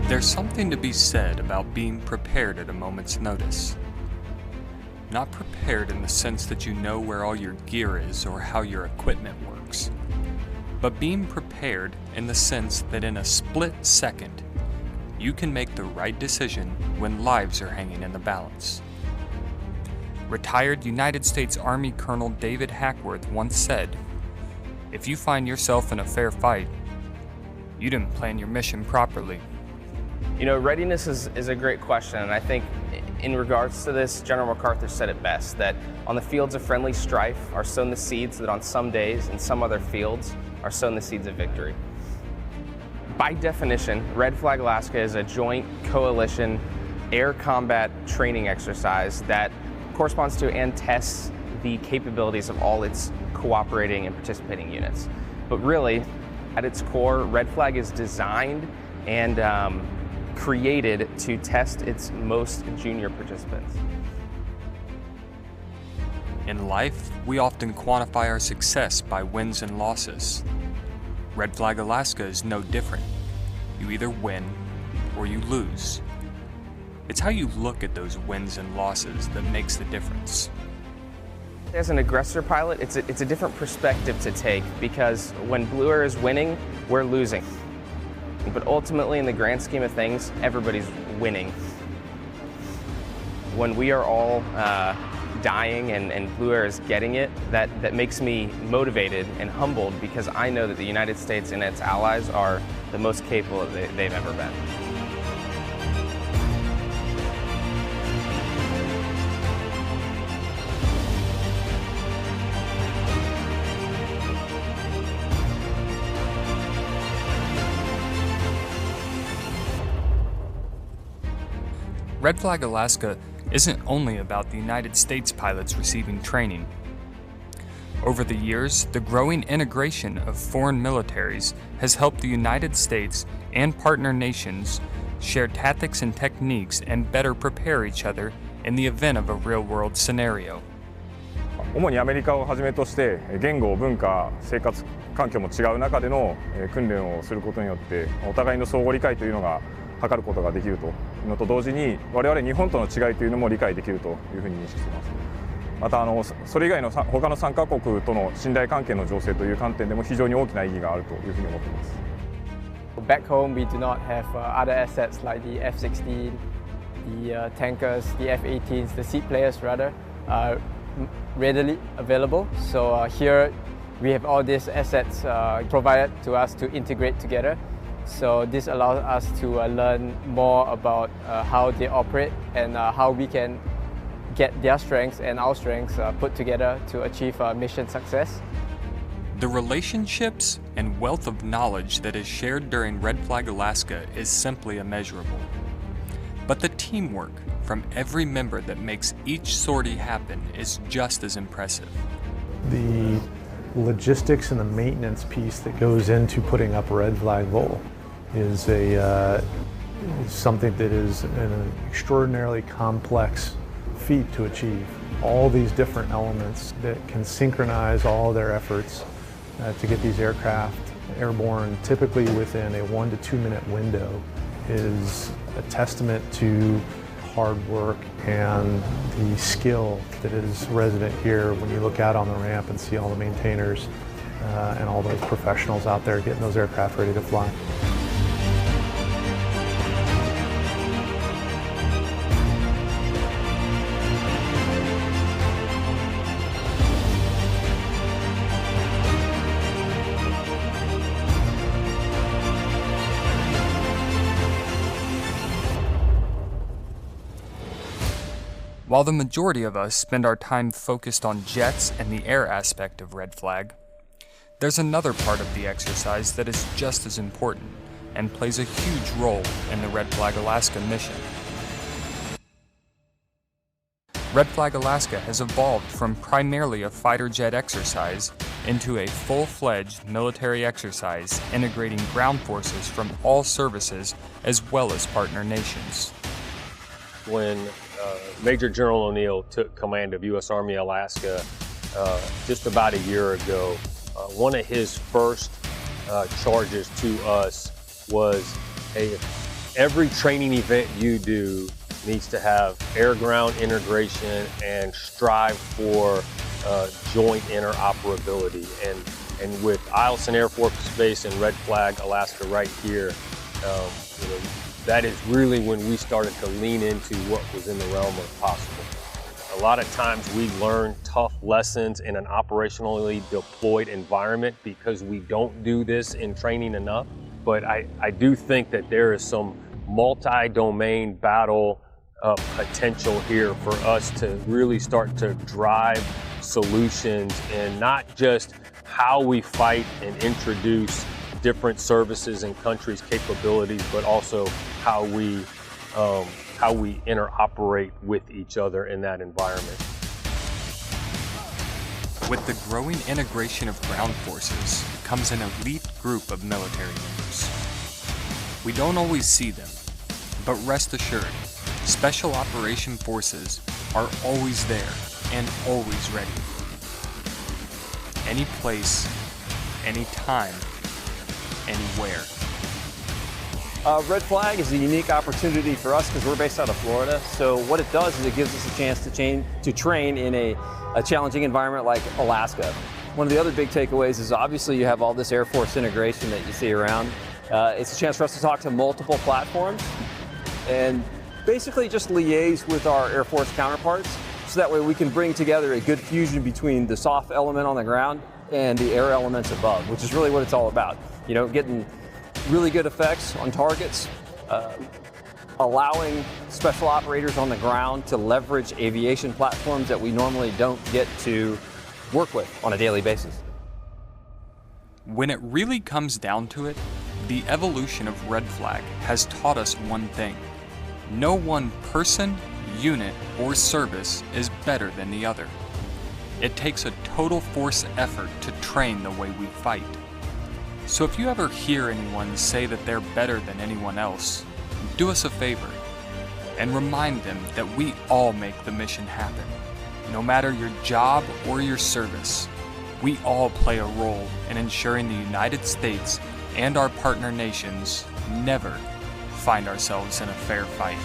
There's something to be said about being prepared at a moment's notice. Not prepared in the sense that you know where all your gear is or how your equipment works, but being prepared in the sense that in a split second, you can make the right decision when lives are hanging in the balance. Retired United States Army Colonel David Hackworth once said, "If you find yourself in a fair fight, you didn't plan your mission properly." You know, readiness is a great question, and I think in regards to this, General MacArthur said it best, that on the fields of friendly strife are sown the seeds that on some days and some other fields are sown the seeds of victory. By definition, Red Flag Alaska is a joint coalition air combat training exercise that corresponds to and tests the capabilities of all its cooperating and participating units. But really, at its core, Red Flag is designed and created to test its most junior participants. In life, we often quantify our success by wins and losses. Red Flag Alaska is no different. You either win or you lose. It's how you look at those wins and losses that makes the difference. As an aggressor pilot, it's a different perspective to take, because when Blue Air is winning, we're losing. But ultimately, in the grand scheme of things, everybody's winning. When we are all dying and Blue Air is getting it, that makes me motivated and humbled, because I know that the United States and its allies are the most capable they've ever been. Red Flag Alaska isn't only about the United States pilots receiving training. Over the years, the growing integration of foreign militaries has helped the United States and partner nations share tactics and techniques and better prepare each other in the event of a real-world scenario. 主にアメリカをはじめとして言語、文化、生活環境も違う中での訓練をすることによってお互いの相互理解というのが図ることができるというのと同時に、我々日本との違いというのも理解できるというふうに認識しています。またそれ以外の他の3カ国との信頼関係の醸成という観点でも非常に大きな意義があるというふうに思っています。Back home, we do not have other assets like the F-16, the tankers, the F-18s, the seaplanes rather, readily available. So here we have all these assets provided to us to integrate together. So this allows us to learn more about how they operate and how we can get their strengths and our strengths put together to achieve mission success. The relationships and wealth of knowledge that is shared during Red Flag Alaska is simply immeasurable. But the teamwork from every member that makes each sortie happen is just as impressive. The logistics and the maintenance piece that goes into putting up a Red Flag Bowl is something that is an extraordinarily complex feat to achieve. All these different elements that can synchronize all their efforts to get these aircraft airborne typically within a 1 to 2 minute window is a testament to hard work and the skill that is resident here when you look out on the ramp and see all the maintainers and all those professionals out there getting those aircraft ready to fly. While the majority of us spend our time focused on jets and the air aspect of Red Flag, there's another part of the exercise that is just as important and plays a huge role in the Red Flag Alaska mission. Red Flag Alaska has evolved from primarily a fighter jet exercise into a full-fledged military exercise integrating ground forces from all services as well as partner nations. When Major General O'Neill took command of U.S. Army Alaska just about a year ago, one of his first charges to us was, hey, every training event you do needs to have air-ground integration and strive for joint interoperability. And with Eielson Air Force Base and Red Flag, Alaska right here, that is really when we started to lean into what was in the realm of possible. A lot of times we learn tough lessons in an operationally deployed environment because we don't do this in training enough. But I do think that there is some multi-domain battle potential here for us to really start to drive solutions and not just how we fight and introduce different services and countries' capabilities, but also how we interoperate with each other in that environment. With the growing integration of ground forces comes an elite group of military members. We don't always see them, but rest assured, Special Operation Forces are always there and always ready. Any place, any time, anywhere. Red Flag is a unique opportunity for us because we're based out of Florida. So what it does is it gives us a chance to train in a challenging environment like Alaska. One of the other big takeaways is obviously you have all this Air Force integration that you see around. It's a chance for us to talk to multiple platforms and basically just liaise with our Air Force counterparts so that way we can bring together a good fusion between the soft element on the ground and the air elements above, which is really what it's all about. You know, getting really good effects on targets, allowing special operators on the ground to leverage aviation platforms that we normally don't get to work with on a daily basis. When it really comes down to it, the evolution of Red Flag has taught us one thing. No one person, unit, or service is better than the other. It takes a total force effort to train the way we fight. So if you ever hear anyone say that they're better than anyone else, do us a favor and remind them that we all make the mission happen. No matter your job or your service, we all play a role in ensuring the United States and our partner nations never find ourselves in a fair fight.